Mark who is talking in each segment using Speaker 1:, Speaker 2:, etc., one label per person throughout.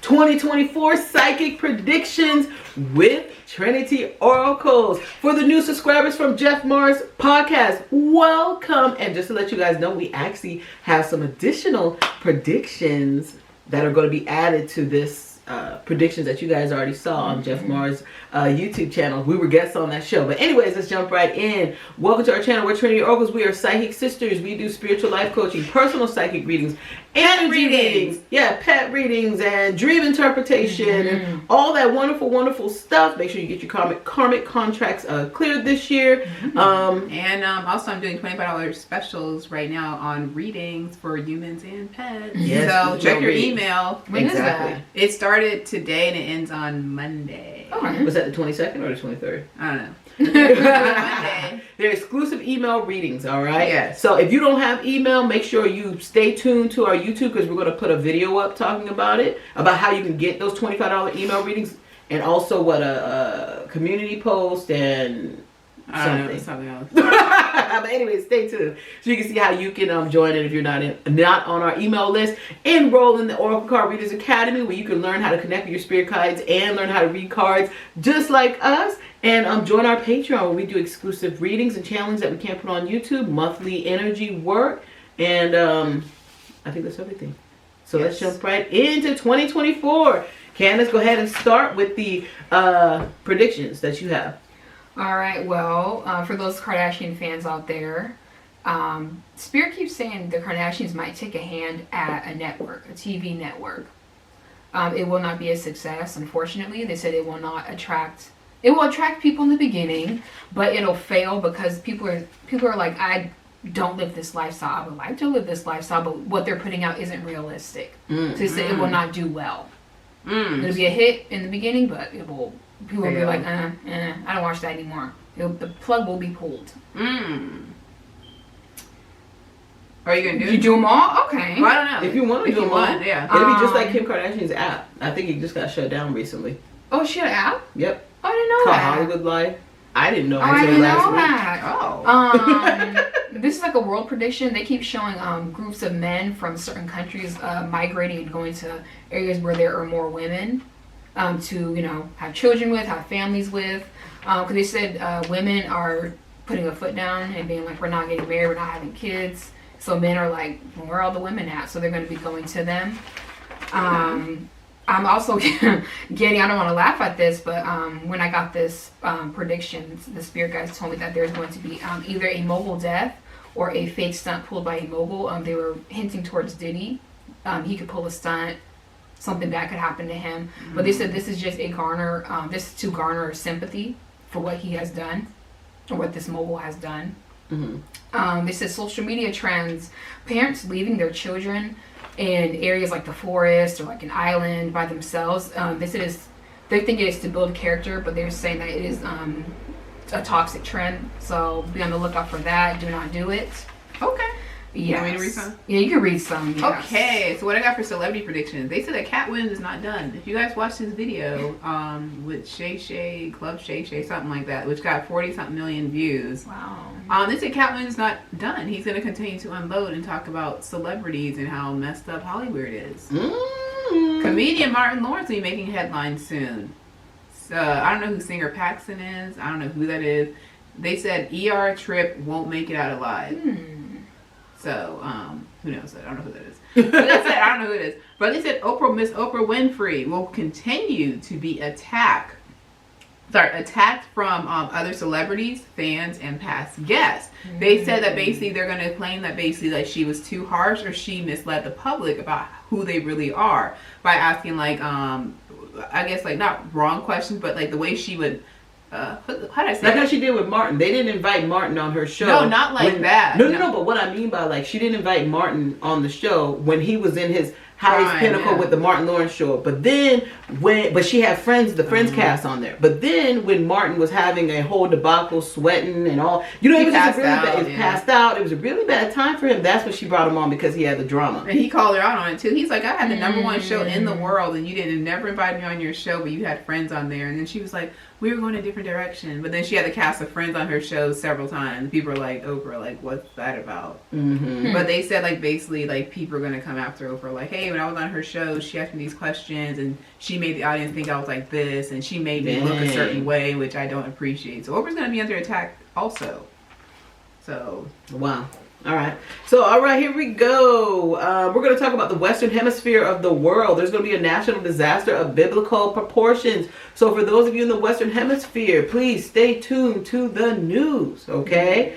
Speaker 1: 2024 Psychic Predictions with Trinity Oracles. For the new subscribers from Jeff Mars podcast, welcome. And just to let you guys know, we actually have some additional predictions that are going to be added to this predictions that you guys already saw on Jeff Mars' YouTube channel. We were guests on that show. But anyways, let's jump right in. Welcome to our channel. We're Trinity Oracles. We are psychic sisters. We do spiritual life coaching, personal psychic readings, energy readings, pet readings, and dream interpretation, and all that wonderful stuff. Make sure you get your karmic contracts cleared this year.
Speaker 2: Also I'm doing $25 specials right now on readings for humans and pets.
Speaker 1: Yes,
Speaker 2: so check your email.
Speaker 3: When is that?
Speaker 2: It started today and it ends on Monday.
Speaker 1: Okay. Was that the 22nd or the 23rd?
Speaker 2: I don't know.
Speaker 1: Monday. They're exclusive email readings, all right?
Speaker 2: Yes.
Speaker 1: So if you don't have email, make sure you stay tuned to our YouTube because we're going to put a video up talking about it, about how you can get those $25 email readings, and also what a community post and something else. But anyway, stay tuned so you can see how you can join it if you're not on our email list. Enroll in the Oracle Card Readers Academy, where you can learn how to connect with your spirit guides and learn how to read cards just like us. And join our Patreon, where we do exclusive readings and challenges that we can't put on YouTube, monthly energy work, and I think that's everything. So let's jump right into 2024. Candace, go ahead and start with the predictions that you have.
Speaker 3: All right, well, for those Kardashian fans out there, Spirit keeps saying the Kardashians might take a hand at a network, a TV network. It will not be a success, unfortunately. They said it will not attract... It will attract people in the beginning, but it'll fail because people are like, I don't live this lifestyle. I would like to live this lifestyle, but what they're putting out isn't realistic. So they said it will not do well. It'll be a hit in the beginning, but people will be like, I don't watch that anymore. The plug will be pulled.
Speaker 2: Are you going to do
Speaker 3: You do them all? Okay.
Speaker 2: Well, I don't know.
Speaker 1: If you want to do them all,
Speaker 2: it'll
Speaker 1: be just like Kim Kardashian's app. I think it just got shut down recently.
Speaker 3: Oh, she had an app?
Speaker 1: Yep.
Speaker 3: Oh, I didn't know
Speaker 1: Called
Speaker 3: that.
Speaker 1: Hollywood Life. I didn't know
Speaker 3: I
Speaker 1: until
Speaker 3: didn't
Speaker 1: last
Speaker 3: know
Speaker 1: week.
Speaker 3: that. This is like a world prediction. They keep showing groups of men from certain countries migrating and going to areas where there are more women to, have children with, have families with. Because they said women are putting a foot down and being like, we're not getting married, we're not having kids. So men are like, well, where are all the women at? So they're going to be going to them. I'm also getting, I don't want to laugh at this, but when I got this prediction, the spirit guys told me that there's going to be either a mogul death or a fake stunt pulled by a mogul. They were hinting towards Diddy. He could pull a stunt. Something bad could happen to him. But they said this is just this is to garner sympathy for what he has done or what this mogul has done. They said social media trends, parents leaving their children in areas like the forest or like an island by themselves. They think it is to build character, but they're saying that it is a toxic trend. So be on the lookout for that. Do not do it.
Speaker 2: Okay.
Speaker 3: Yes.
Speaker 2: You want me to read some?
Speaker 3: Yeah, you can read some. Yes.
Speaker 2: Okay, so what I got for celebrity predictions. They said that Cat Williams is not done. If you guys watched his video with Shay, Club Shay, something like that, which got 40-something million views.
Speaker 3: Wow.
Speaker 2: They said Cat Williams is not done. He's going to continue to unload and talk about celebrities and how messed up Hollywood is. Comedian Martin Lawrence will be making headlines soon. So I don't know who singer Paxton is. I don't know who that is. They said ER Trip won't make it out alive. So, who knows? I don't know who that is. But they said, I don't know who it is. But they said Miss Oprah Winfrey will continue to be attacked from other celebrities, fans, and past guests. They said that basically they're going to claim that basically like she was too harsh or she misled the public about who they really are by asking like, I guess like not wrong questions, but like the way she would... how did I say
Speaker 1: like how she did with Martin. They didn't invite Martin on her show.
Speaker 2: No, not like that.
Speaker 1: No, but what I mean by like she didn't invite Martin on the show when he was in his highest pinnacle with the Martin Lawrence show. But then but she had the Friends cast on there. But then when Martin was having a whole debacle, sweating and all, it was just really bad. It passed out. It was a really bad time for him. That's when she brought him on because he had the drama.
Speaker 2: And he called her out on it too. He's like, I had the #1 show in the world, and you never invited me on your show, but you had friends on there. And then she was like, we were going a different direction. But then she had the cast of Friends on her show several times. People were like, Oprah, like, what's that about? But they said like basically like people are going to come after Oprah, like, hey, say when I was on her show, she asked me these questions and she made the audience think I was like this and she made me look a certain way, which I don't appreciate. So Oprah's going to be under attack also. So.
Speaker 1: Wow. All right. So, all right, here we go. We're going to talk about the Western Hemisphere of the world. There's going to be a national disaster of biblical proportions. So, for those of you in the Western Hemisphere, please stay tuned to the news, okay?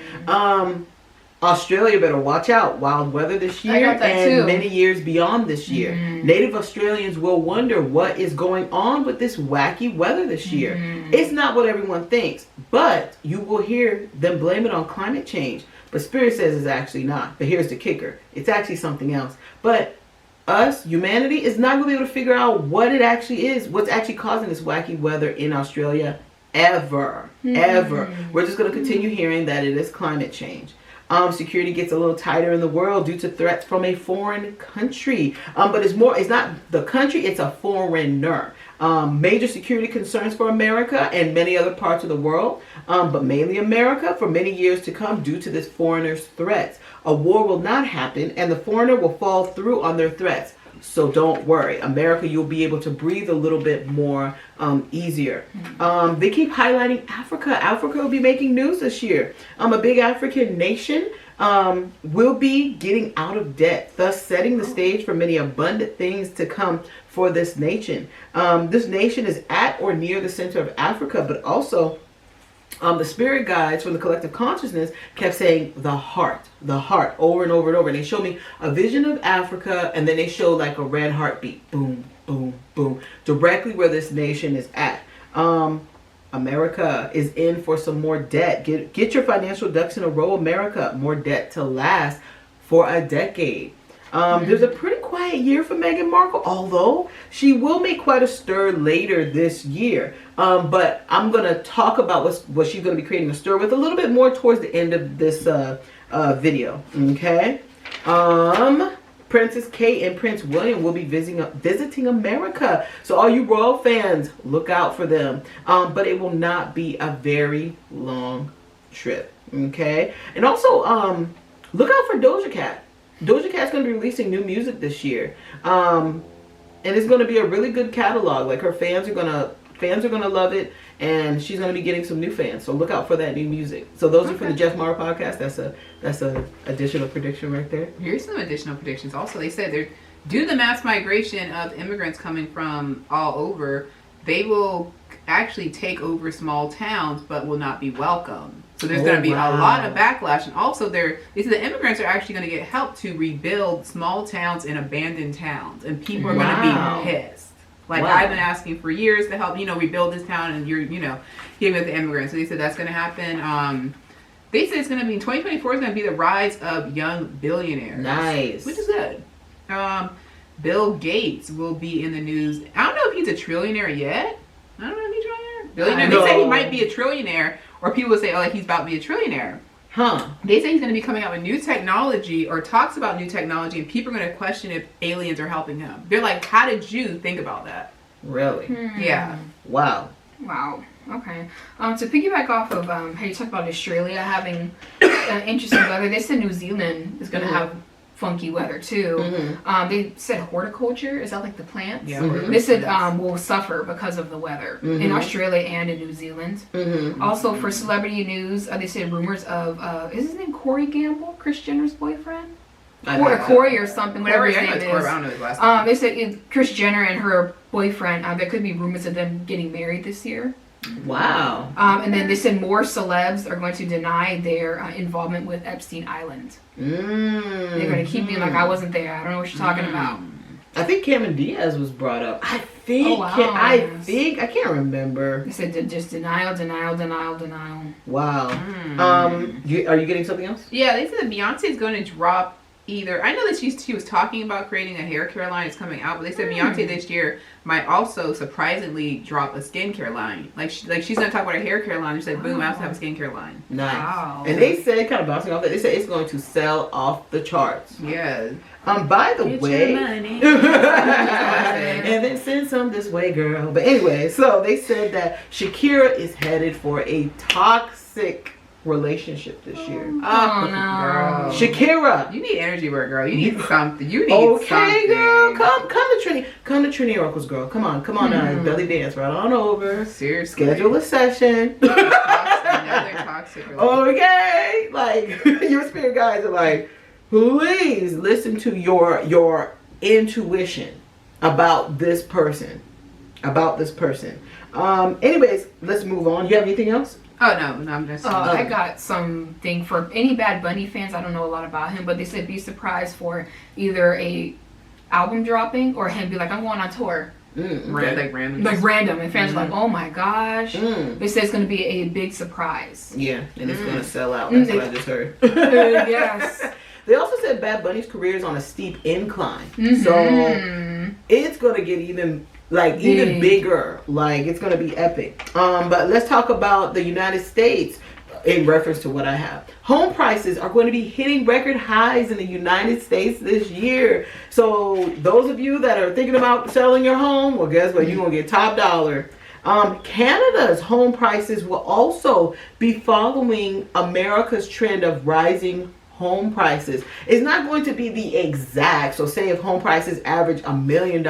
Speaker 1: Australia better watch out. Wild weather this year and many years beyond this year. Native Australians will wonder what is going on with this wacky weather this year. It's not what everyone thinks, but you will hear them blame it on climate change. But Spirit says it's actually not. But here's the kicker. It's actually something else. But us, humanity, is not going to be able to figure out what it actually is. What's actually causing this wacky weather in Australia ever. Ever. We're just going to continue hearing that it is climate change. Security gets a little tighter in the world due to threats from a foreign country. But it's not the country, it's a foreigner. Major security concerns for America and many other parts of the world, but mainly America for many years to come due to this foreigner's threats. A war will not happen and the foreigner will fall through on their threats. So don't worry. America, you'll be able to breathe a little bit more easier. They keep highlighting Africa. Africa will be making news this year. A big African nation will be getting out of debt, thus setting the stage for many abundant things to come for this nation. This nation is at or near the center of Africa, but also the spirit guides from the collective consciousness kept saying the heart, over and over and over. And they showed me a vision of Africa, and then they showed like a red heartbeat, boom, boom, boom, directly where this nation is at. America is in for some more debt. Get your financial ducks in a row, America. More debt to last for a decade. There's a pretty quiet year for Meghan Markle, although she will make quite a stir later this year. But I'm going to talk about what she's going to be creating a stir with a little bit more towards the end of this video. Okay? Princess Kate and Prince William will be visiting America. So all you royal fans, look out for them. But it will not be a very long trip. Okay? And also, look out for Doja Cat. Doja Cat's going to be releasing new music this year. And it's going to be a really good catalog. Like her fans are going to love it, and she's going to be getting some new fans. So look out for that new music. So those are from the Jeff Mara podcast. That's a additional prediction right there.
Speaker 2: Here's some additional predictions. Also, they said they're due to the mass migration of immigrants coming from all over, they will actually take over small towns, but will not be welcome. So there's going to be a lot of backlash. And also, they said the immigrants are actually going to get help to rebuild small towns and abandoned towns. And people are going to be pissed. Like, I've been asking for years to help, rebuild this town. And you're, giving it the immigrants. So they said that's going to happen. They said it's going to be, 2024 is going to be the rise of young billionaires.
Speaker 1: Nice.
Speaker 2: Which is good. Bill Gates will be in the news. I don't know if he's a trillionaire yet. I don't know if he's a trillionaire. Billionaire. They say he might be a trillionaire. Or people will say, he's about to be a trillionaire. They say he's going to be coming out with new technology or talks about new technology, and people are going to question if aliens are helping him. They're like, how did you think about that?
Speaker 1: Really?
Speaker 2: Yeah.
Speaker 1: Wow.
Speaker 3: Okay. To piggyback off of how you talked about Australia having interesting weather, they said New Zealand is going to have funky weather too. They said horticulture, is that like the plants?
Speaker 2: Yeah.
Speaker 3: They said will suffer because of the weather in Australia and in New Zealand. Also for celebrity news, they said rumors of is his name Corey Gamble, Kris Jenner's boyfriend? Or Corey or something, whatever his name is.
Speaker 2: I don't know his last name.
Speaker 3: They said Kris Jenner and her boyfriend, there could be rumors of them getting married this year.
Speaker 1: Wow.
Speaker 3: And then they said more celebs are going to deny their involvement with Epstein Island. They're going to keep being like, I wasn't there. I don't know what you're talking about.
Speaker 1: I think Cameron Diaz was brought up. I can't remember.
Speaker 3: They said just denial.
Speaker 1: Wow. Are you getting something else?
Speaker 2: Yeah, they said that Beyonce is going to drop either. I know that she was talking about creating a hair care line. It's coming out, but they said Beyonce this year might also surprisingly drop a skincare line. Like she's going to talk about her hair care line. She said, boom, I also have a skincare line.
Speaker 1: Nice.
Speaker 2: Wow.
Speaker 1: And they said, kind of bouncing off that, they said it's going to sell off the charts.
Speaker 2: Yeah.
Speaker 1: By the way, and then send some this way, girl. But anyway, so they said that Shakira is headed for a toxic relationship this year.
Speaker 2: Oh,
Speaker 3: no.
Speaker 2: girl.
Speaker 1: Shakira.
Speaker 2: You need energy work, girl. You need something. You need
Speaker 1: Okay,
Speaker 2: something.
Speaker 1: girl, come to Trinity. Come to Trinity Oracles, girl. Come on, belly dance right on over.
Speaker 2: Seriously.
Speaker 1: Schedule a session.
Speaker 2: Another toxic relationship.
Speaker 1: Okay, like your spirit guides are like, please listen to your intuition about this person. Anyways, let's move on. You have anything else?
Speaker 2: Oh no, I'm just.
Speaker 3: I got something for any Bad Bunny fans. I don't know a lot about him, but they said be surprised for either a album dropping or him be like, I'm going on tour.
Speaker 2: Like random.
Speaker 3: Like random. And fans are like, oh my gosh.
Speaker 1: Mm.
Speaker 3: They said it's going to be a big surprise.
Speaker 1: Yeah, and it's gonna sell out. That's what I just heard.
Speaker 3: Yes.
Speaker 1: They also said Bad Bunny's career is on a steep incline,
Speaker 3: Mhm.
Speaker 1: so it's gonna get even bigger. Like it's gonna be epic. But let's talk about the United States in reference to what I have. Home prices are going to be hitting record highs in the United States this year. So those of you that are thinking about selling your home, well, guess what? You're gonna get top dollar. Canada's home prices will also be following America's trend of rising home prices. It's not going to be the exact. So say if home prices average $1 million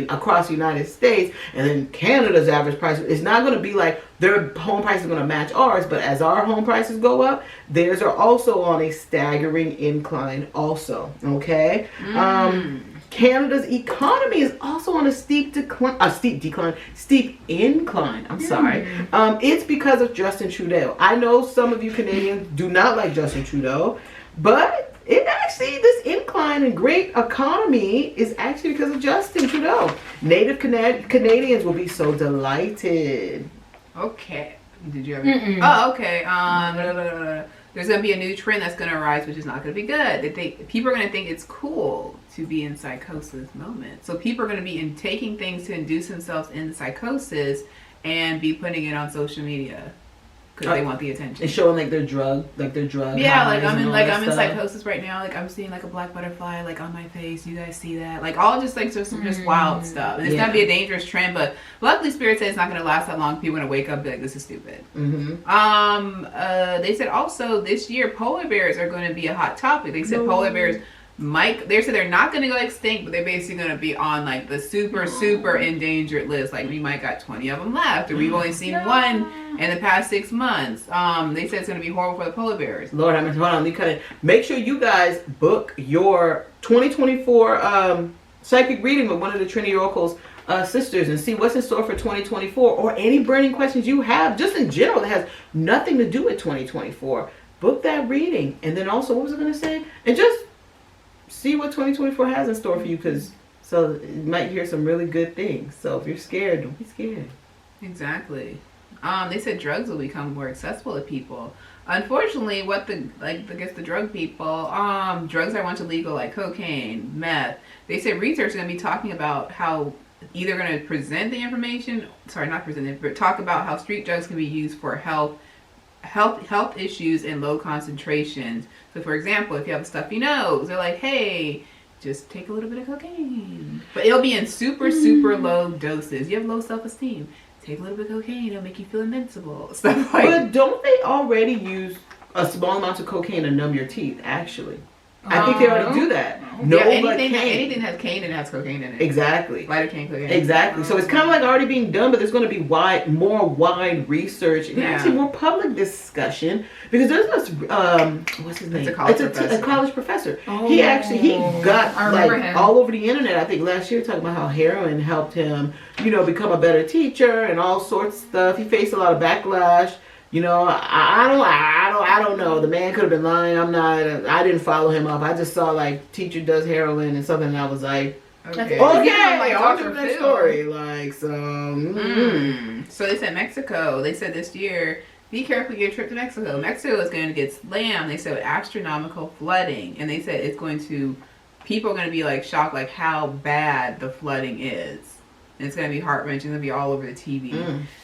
Speaker 1: across the United States, and then Canada's average price, it's not going to be like their home prices are going to match ours. But as our home prices go up, theirs are also on a staggering incline also. Okay. Canada's economy is also on a steep incline. I'm sorry. It's because of Justin Trudeau. I know some of you Canadians do not like Justin Trudeau, but this incline in great economy is actually because of Justin Trudeau. Native Canadians will be so delighted.
Speaker 2: Okay. Did you ever? Oh, okay. There's going to be a new trend that's going to arise, which is not going to be good. People are going to think it's cool to be in psychosis moment. So people are going to be taking things to induce themselves in psychosis and be putting it on social media because they want the attention.
Speaker 1: And showing like their drug.
Speaker 2: Yeah, like I'm in psychosis right now. Like I'm seeing like a black butterfly like on my face. You guys see that? Like all just wild stuff. And it's going to be a dangerous trend, but luckily Spirit said it's not going to last that long. People are going to wake up and be like, this is stupid. They said also this year polar bears are going to be a hot topic. They said polar bears they said they're not going to go extinct, but they're basically going to be on like the super endangered list. Like we might got 20 of them left, or we've only seen one in the past 6 months. They said it's going to be horrible for the polar bears.
Speaker 1: Lord, hold on. You kind of make sure you guys book your 2024 psychic reading with one of the Trinity Oracles sisters and see what's in store for 2024, or any burning questions you have just in general that has nothing to do with 2024. Book that reading, and then also, what was I going to say? And just see what 2024 has in store for you, so you might hear some really good things. So if you're scared, don't be scared.
Speaker 2: Exactly. They said drugs will become more accessible to people. Unfortunately, the drug people, drugs are once illegal, like cocaine, meth. They said research is going to be talking about how either going to present the information, but talk about how street drugs can be used for health issues in low concentrations. So for example, if you have a stuffy nose, they're like, hey, just take a little bit of cocaine. But it'll be in super low doses. You have low self-esteem, take a little bit of cocaine, it'll make you feel invincible. Stuff like.
Speaker 1: But don't they already use a small amount of cocaine to numb your teeth, actually? I think they already do that. No,
Speaker 2: anything has cane and has cocaine in it.
Speaker 1: Exactly.
Speaker 2: Lidocaine, cocaine.
Speaker 1: Exactly. So it's kind of like already being done, but there's going to be more wide research and actually more public discussion, because there's this what's his name?
Speaker 2: It's a college
Speaker 1: professor.
Speaker 3: Oh.
Speaker 1: He got all over the internet, I think last year, talking about how heroin helped him, become a better teacher and all sorts of stuff. He faced a lot of backlash. I don't know. The man could have been lying. I didn't follow him up. I just saw like teacher does heroin and something, and I was like,
Speaker 2: okay.
Speaker 1: On to the next story.
Speaker 2: So they said Mexico. They said this year, be careful your trip to Mexico. Mexico is going to get slammed. They said with astronomical flooding, and they said people are going to be like shocked, like how bad the flooding is. And it's going to be heart-wrenching. It's going to be all over the TV.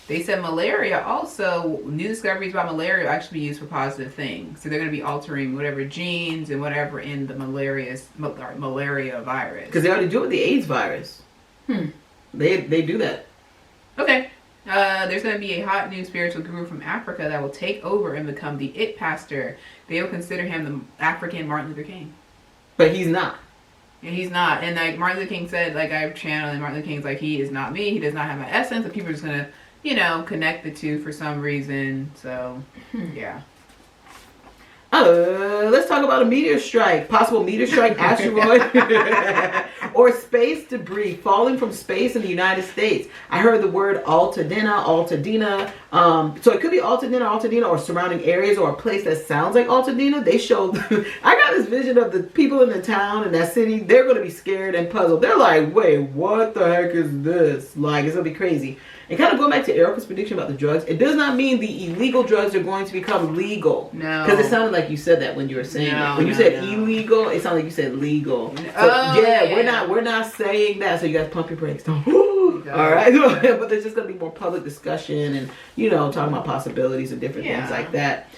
Speaker 2: They said malaria also, new discoveries about malaria will actually be used for positive things. So they're going to be altering whatever genes and whatever in the malaria virus.
Speaker 1: Because they already do it with the AIDS virus. They do that.
Speaker 2: Okay. There's going to be a hot new spiritual guru from Africa that will take over and become the it pastor. They will consider him the African Martin Luther King.
Speaker 1: But he's not.
Speaker 2: And he's not. And like Martin Luther King said, like I've channeled, and Martin Luther King's like, he is not me. He does not have my essence. And people are just going to, connect the two for some reason. So, yeah.
Speaker 1: Let's talk about a meteor strike. Possible meteor strike, asteroid, or space debris falling from space in the United States. I heard the word Altadena. So it could be Altadena, or surrounding areas, or a place that sounds like Altadena. They showed, I got this vision of the people in the town in that city. They're going to be scared and puzzled. They're like, wait, what the heck is this? Like, it's going to be crazy. And kind of going back to Erica's prediction about the drugs, it does not mean the illegal drugs are going to become legal.
Speaker 2: No.
Speaker 1: Because it sounded like you said that when you were saying it. When you said illegal, it sounded like you said legal. So, we're not saying that. So you guys pump your brakes. Don't. All right. But there's just going to be more public discussion and, talking about possibilities and different things like that.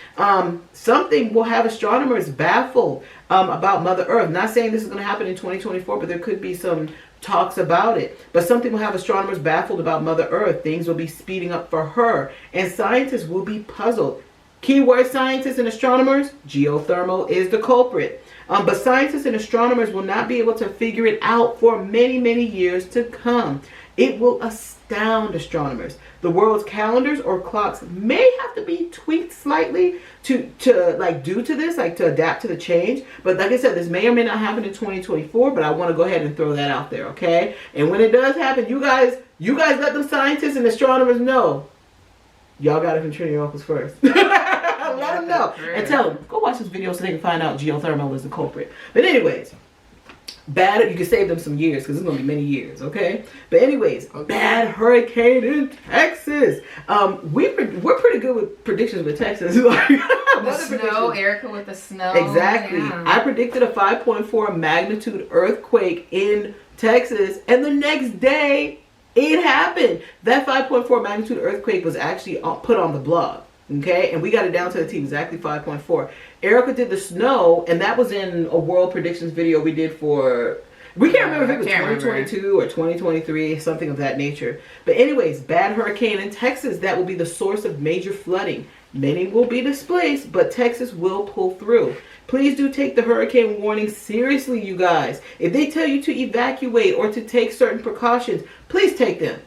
Speaker 1: Something will have astronomers baffled about Mother Earth. Not saying this is going to happen in 2024, but there could be some talks about it. But something will have astronomers baffled about Mother Earth. Things will be speeding up for her. And scientists will be puzzled. Keyword scientists and astronomers, geothermal is the culprit. But scientists and astronomers will not be able to figure it out for many, many years to come. It will astound astronomers. The world's calendars or clocks may have to be tweaked slightly to due to this, to adapt to the change. But like I said, this may or may not happen in 2024, but I want to go ahead and throw that out there, okay? And when it does happen, you guys let them scientists and astronomers know. Y'all got it from Trinity Oracles first. Let them know. And tell them, go watch this video so they can find out geothermal is the culprit. But anyways, you can save them some years because it's going to be many years, okay? But anyways, bad hurricane in Texas. We're pretty good with predictions with Texas.
Speaker 3: The snow, Erica with the snow.
Speaker 1: Exactly.
Speaker 3: Yeah.
Speaker 1: I predicted a 5.4 magnitude earthquake in Texas, and the next day it happened. That 5.4 magnitude earthquake was actually put on the blog. Okay, and we got it down to the T, exactly 5.4. Erica did the snow, and that was in a world predictions video we did for, we can't remember if it was 2022 or 2023, something of that nature. But anyways, bad hurricane in Texas, that will be the source of major flooding. Many will be displaced, but Texas will pull through. Please do take the hurricane warning seriously, you guys. If they tell you to evacuate or to take certain precautions, please take them.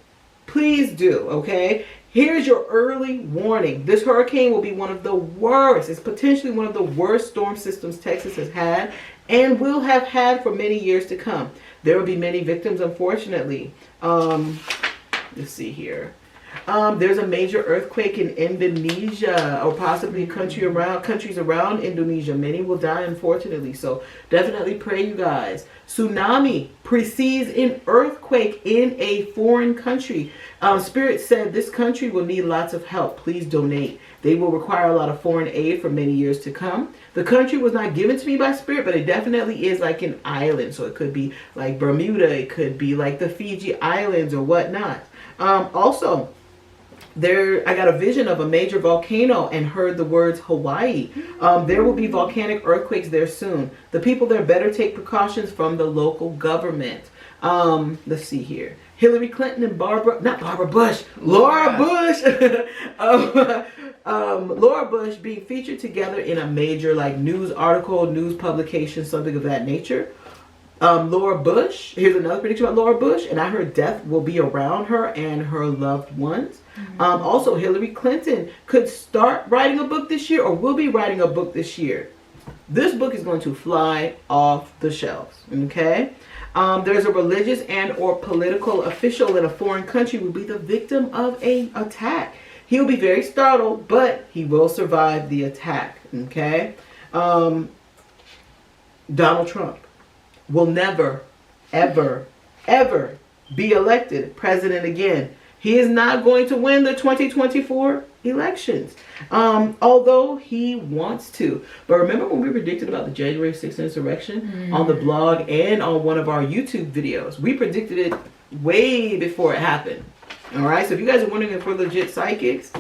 Speaker 1: Please do, okay? Here's your early warning. This hurricane will be one of the worst. It's potentially one of the worst storm systems Texas has had and will have had for many years to come. There will be many victims, unfortunately. Let's see here. There's a major earthquake in Indonesia, or possibly countries around Indonesia. Many will die, unfortunately. So definitely pray, you guys. Tsunami precedes an earthquake in a foreign country. Spirit said this country will need lots of help. Please donate. They will require a lot of foreign aid for many years to come. The country was not given to me by Spirit, but it definitely is like an island. So it could be like Bermuda. It could be like the Fiji Islands or whatnot. Also, I got a vision of a major volcano and heard the words Hawaii. There will be volcanic earthquakes there soon. The people there better take precautions from the local government. Let's see here. Hillary Clinton and Laura Bush. Laura Bush being featured together in a major news article, news publication, something of that nature. Laura Bush, here's another prediction about Laura Bush, and I heard death will be around her and her loved ones. Also, Hillary Clinton could start writing a book this year or will be writing a book this year. This book is going to fly off the shelves, okay? There's a religious and or political official in a foreign country will be the victim of an attack. He'll be very startled, but he will survive the attack, okay? Donald Trump will never, ever, ever be elected president again. He is not going to win the 2024 elections, although he wants to. But remember when we predicted about the January 6th insurrection on the blog and on one of our YouTube videos? We predicted it way before it happened. All right, so if you guys are wondering if we're legit psychics,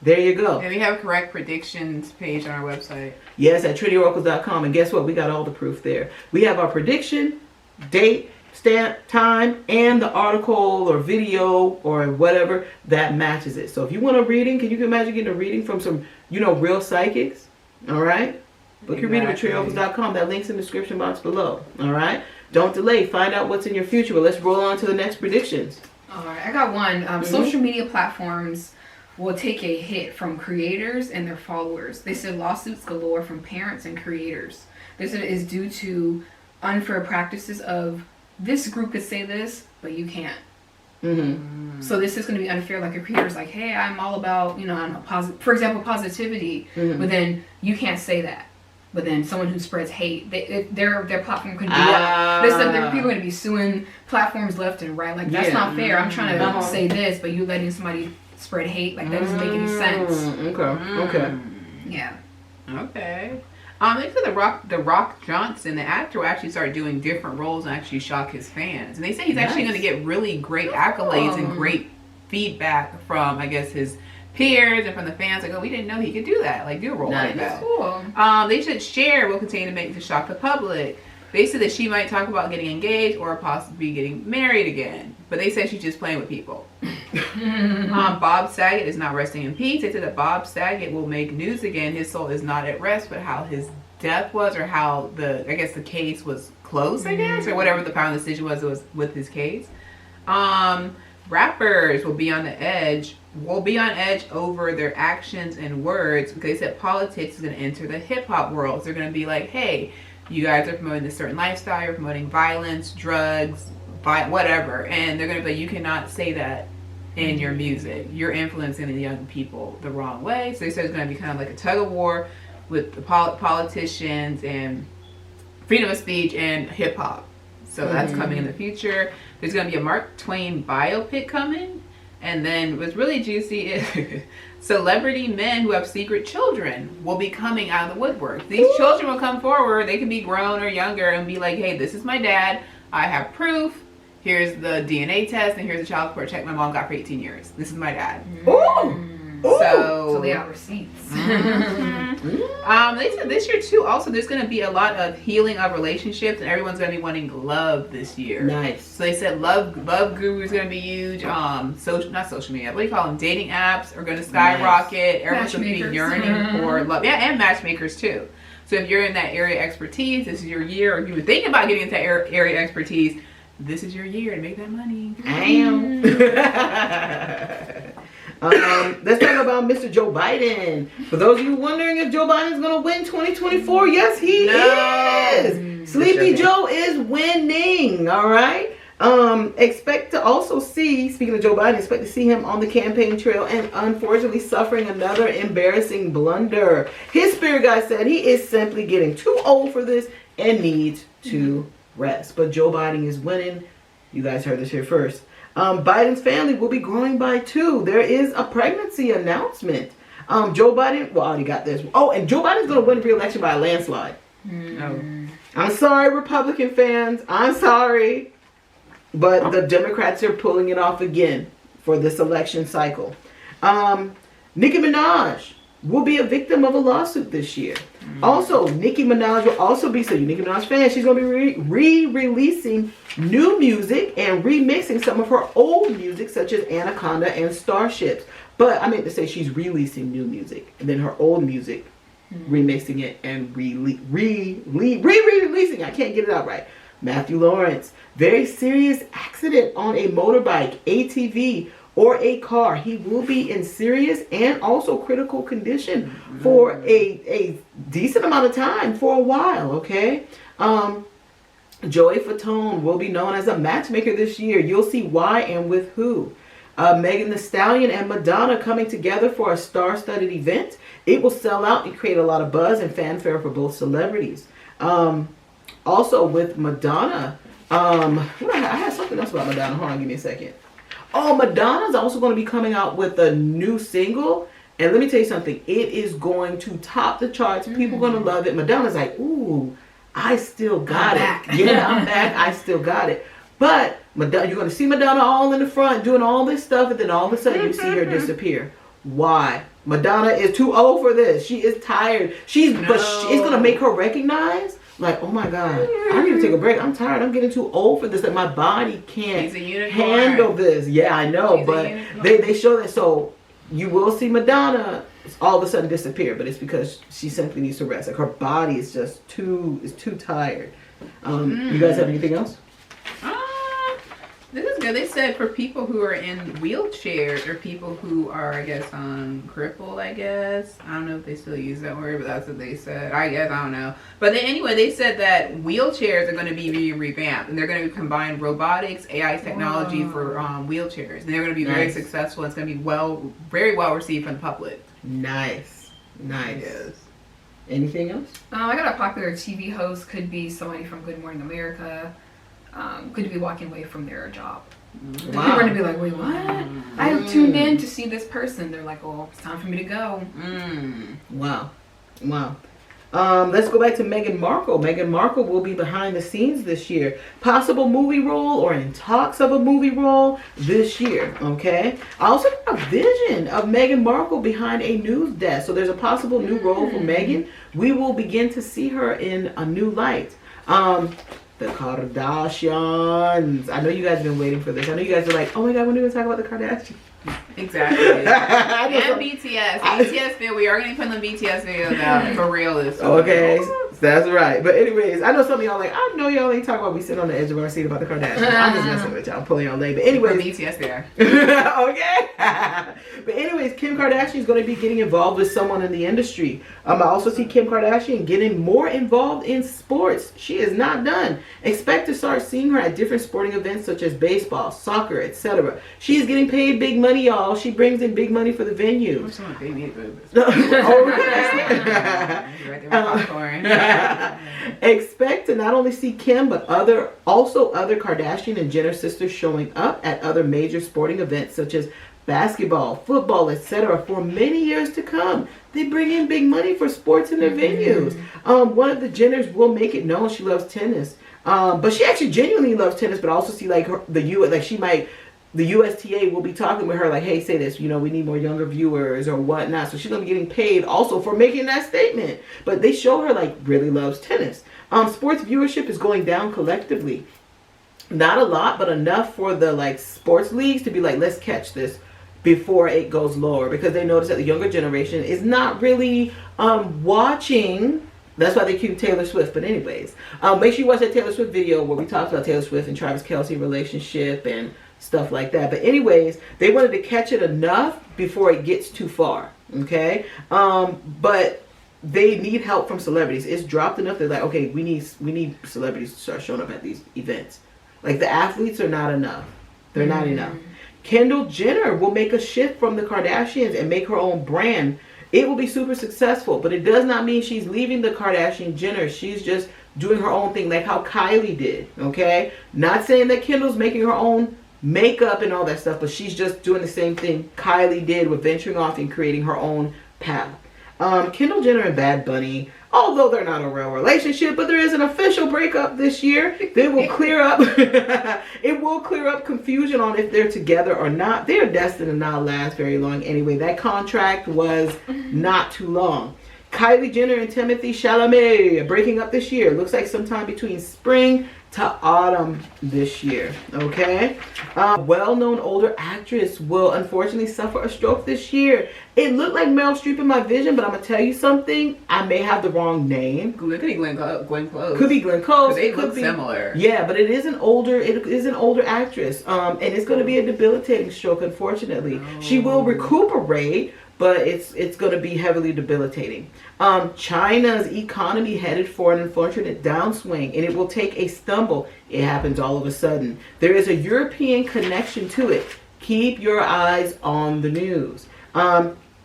Speaker 1: there you go.
Speaker 2: And we have a correct predictions page on our website.
Speaker 1: Yes, at TrinityOracles.com. And guess what? We got all the proof there. We have our prediction, date, stamp time and the article or video or whatever that matches it. So if you want a reading, can you imagine getting a reading from some, real psychics? All right. Book your reading at meteororacles.com. That link's in the description box below. All right. Don't delay. Find out what's in your future. But let's roll on to the next predictions.
Speaker 3: All right, I got one. Social media platforms will take a hit from creators and their followers. They said lawsuits galore from parents and creators. They said it is due to unfair practices of this group could say this, but you can't. So this is going to be unfair. Like a creator's like, hey, I'm all about, I don't know, for example, positivity, but then you can't say that. But then someone who spreads hate, their platform could be up. People are going to be suing platforms left and right. Like, that's not fair. I'm trying to say this, but you letting somebody spread hate. Like, that doesn't make any sense.
Speaker 1: Okay.
Speaker 3: Yeah.
Speaker 2: Okay. They said the Rock Johnson, the actor, will actually start doing different roles and actually shock his fans. And they say he's actually going to get really great accolades and great feedback from, I guess, his peers and from the fans. Like, oh, we didn't know he could do that. Like, do a role like that.
Speaker 3: Cool.
Speaker 2: They said Cher will continue to shock the public. They said that she might talk about getting engaged or possibly getting married again. But they said she's just playing with people. Bob Saget is not resting in peace. They said that Bob Saget will make news again. His soul is not at rest, but how his death was, or how the case was closed, I guess, or whatever the final decision was with his case. Rappers will be on edge over their actions and words, because they said politics is going to enter the hip-hop world. So they're going to be like, hey, you guys are promoting this certain lifestyle, you're promoting violence, drugs, whatever, and they're going to be like, you cannot say that in your music. You're influencing the young people the wrong way. So they said it's going to be kind of like a tug of war with the politicians and freedom of speech and hip-hop. So that's coming in the future. There's going to be a Mark Twain biopic coming. And then what's really juicy is celebrity men who have secret children will be coming out of the woodwork. These children will come forward. They can be grown or younger and be like, hey, this is my dad. I have proof. Here's the DNA test, and here's the child support check my mom got for 18 years. This is my dad.
Speaker 3: So they have receipts.
Speaker 2: They said this year too, also there's going to be a lot of healing of relationships, and everyone's going to be wanting love this year.
Speaker 1: Nice.
Speaker 2: So they said love guru is going to be huge. Not social media, what do you call them? Dating apps are going to skyrocket. Everyone's going to be yearning for love. Yeah, and matchmakers too. So if you're in that area of expertise, this is your year. Or if you were thinking about getting into that area of expertise, this is your year to make that money.
Speaker 1: Damn. Let's talk about Mr. Joe Biden. For those of you wondering if Joe Biden is going to win 2024, yes, he is. Sleepy Joe is winning. All right. Expect to also see, speaking of Joe Biden, expect to see him on the campaign trail and unfortunately suffering another embarrassing blunder. His spirit guide said he is simply getting too old for this and needs to rest. But Joe Biden is winning. You guys heard this here first. Biden's family will be growing by 2. There is a pregnancy announcement. Joe Biden, well, I already got this. Oh, and Joe Biden's going to win re-election by a landslide. I'm sorry, Republican fans. I'm sorry. But the Democrats are pulling it off again for this election cycle. Nicki Minaj will be a victim of a lawsuit this year. Also, Nicki Minaj will also be, so you Nicki Minaj fans, she's going to be re-releasing new music and remixing some of her old music, such as Anaconda and Starships. But I meant to say she's releasing new music, and then her old music, remixing it and re-releasing. I can't get it out right. Matthew Lawrence, very serious accident on a motorbike, ATV, or a car. He will be in serious and also critical condition for a decent amount of time, for a while, okay? Joey Fatone will be known as a matchmaker this year. You'll see why and with who. Megan Thee Stallion and Madonna coming together for a star-studded event. It will sell out and create a lot of buzz and fanfare for both celebrities. Also with Madonna, I had something else about Madonna. Hold on, give me a second. Oh, Madonna's also going to be coming out with a new single. And let me tell you something. It is going to top the charts. People are going to love it. Madonna's like, ooh, I still got it. Yeah, I'm back. I still got it. But Madonna, you're going to see Madonna all in the front doing all this stuff. And then all of a sudden you see her disappear. Why? Madonna is too old for this. She is tired. But it's going to make her recognize like, oh my God, I need to take a break. I'm tired. I'm getting too old for this. Like my body can't handle this. Yeah, I know, but they show that. So you will see Madonna all of a sudden disappear, but it's because she simply needs to rest. Like her body is just too tired. You guys have anything else?
Speaker 2: This is good. They said for people who are in wheelchairs or people who are, I guess, crippled, I guess. I don't know if they still use that word, but that's what they said. I guess, I don't know. But anyway, they said that wheelchairs are going to be revamped. And they're going to combine robotics, AI technology for wheelchairs. And they're going to be very successful. It's going to be very well received from the public.
Speaker 1: Nice.
Speaker 2: Yes.
Speaker 1: Anything else?
Speaker 3: I got a popular TV host. Could be somebody from Good Morning America. Could be walking away from their job.
Speaker 1: Wow.
Speaker 3: People are going to be like, wait, what? I have tuned in to see this person. They're like, oh, it's time for me to go.
Speaker 1: Wow. Let's go back to Meghan Markle. Meghan Markle will be behind the scenes this year. Possible movie role or in talks of a movie role this year. Okay. I also got a vision of Meghan Markle behind a news desk. So there's a possible new role for Meghan. We will begin to see her in a new light. The Kardashians. I know you guys have been waiting for this. I know you guys are like, oh my God, when are we going to talk about the Kardashians?
Speaker 2: Exactly. And BTS. BTS video. We are going to put the BTS videos out for real this time.
Speaker 1: Okay, that's right. But anyways, I know some of y'all like, I know y'all ain't talking about we sit on the edge of our seat about the Kardashians. I'm just messing with y'all. I'm pulling y'all late. But anyways.
Speaker 2: For BTS there.
Speaker 1: Okay. But anyways, Kim Kardashian is going to be getting involved with someone in the industry. I also see Kim Kardashian getting more involved in sports. She is not done. Expect to start seeing her at different sporting events such as baseball, soccer, etc. She is getting paid big money, y'all. She brings in big money for the venue.
Speaker 2: Someone paid me to do this.
Speaker 1: Expect to not only see Kim, but other Kardashian and Jenner sisters showing up at other major sporting events such as basketball, football, etc. for many years to come. They bring in big money for sports in their venues. One of the Jenners will make it known she loves tennis. But she actually genuinely loves tennis, but I also see like the USTA will be talking with her like, hey, say this, we need more younger viewers or whatnot. So she's going to be getting paid also for making that statement. But they show her like really loves tennis. Sports viewership is going down collectively. Not a lot, but enough for the like sports leagues to be like, let's catch this before it goes lower, because they notice that the younger generation is not really watching. That's why they keep Taylor Swift. But anyways, make sure you watch that Taylor Swift video where we talked about Taylor Swift and Travis Kelce relationship and stuff like that. But anyways, they wanted to catch it enough before it gets too far. Okay. But they need help from celebrities. It's dropped enough. They're like, okay, we need celebrities to start showing up at these events. Like the athletes are not enough. They're not enough. Kendall Jenner will make a shift from the Kardashians and make her own brand. It will be super successful, but it does not mean she's leaving the Kardashian Jenner. She's just doing her own thing, like how Kylie did. Okay, not saying that Kendall's making her own makeup and all that stuff, but she's just doing the same thing Kylie did with venturing off and creating her own path. Kendall Jenner and Bad Bunny, although they're not a real relationship, but there is an official breakup this year. They will clear up. It will clear up confusion on if they're together or not. They are destined to not last very long anyway. That contract was not too long. Kylie Jenner and Timothée Chalamet breaking up this year. Looks like sometime between spring to autumn this year. Okay. Well-known older actress will unfortunately suffer a stroke this year. It looked like Meryl Streep in my vision, but I'm gonna tell you something. I may have the wrong name.
Speaker 2: Could be Glenn Close.
Speaker 1: Could be Glenn Close.
Speaker 2: They look similar.
Speaker 1: Yeah, but it is an older actress. And it's gonna be a debilitating stroke, unfortunately. She will recuperate, but it's going to be heavily debilitating. China's economy headed for an unfortunate downswing, and it will take a stumble. It happens all of a sudden. There is a European connection to it. Keep your eyes on the news.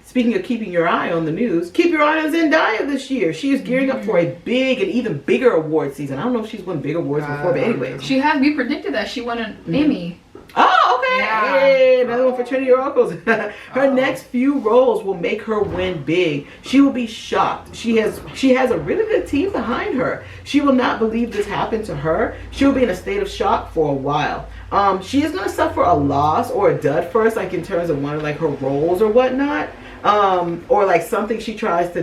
Speaker 1: Speaking of keeping your eye on the news, keep your eye on Zendaya this year. She is gearing up for a big and even bigger award season. I don't know if she's won big awards before, but anyways.
Speaker 3: She has. We predicted that she won an Emmy.
Speaker 1: Oh, okay.
Speaker 3: Yeah.
Speaker 1: Hey, another one for Trinity Oracles. Her next few roles will make her win big. She will be shocked. She has a really good team behind her. She will not believe this happened to her. She will be in a state of shock for a while. She is going to suffer a loss or a dud first, like in terms of one of like her roles or whatnot, or like something she tries to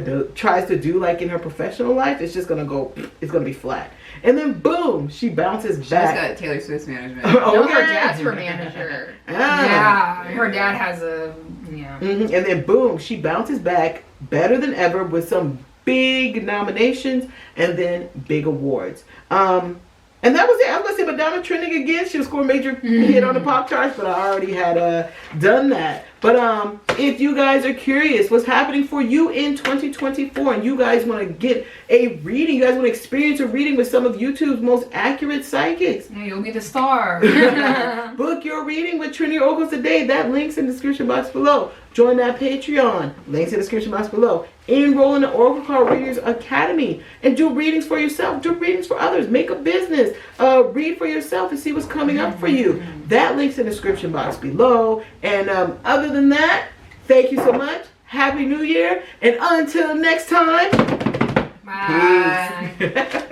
Speaker 1: do like in her professional life. It's just going to go. It's going to be flat. And then boom, she bounces back.
Speaker 2: She's got Taylor Swift's management.
Speaker 3: No, her dad's her manager. Yeah, her dad has a
Speaker 1: And then boom, she bounces back better than ever with some big nominations and then big awards. And that was it. I was gonna say Madonna trending again. She was scoring major hit on the pop charts, but I already had done that. But if you guys are curious what's happening for you in 2024 and you guys want to get a reading, you guys want to experience a reading with some of YouTube's most accurate psychics,
Speaker 3: you'll be the star.
Speaker 1: book your reading with Trinity Oracles today. That link's in the description box below. Join that Patreon. Links in the description box below. Enroll in the Oracle Card Readers Academy and do readings for yourself. Do readings for others. Make a business. Read for yourself and see what's coming up for you. That link's in the description box below. And other than that, thank you so much. Happy New Year. And until next time,
Speaker 3: bye.
Speaker 1: peace.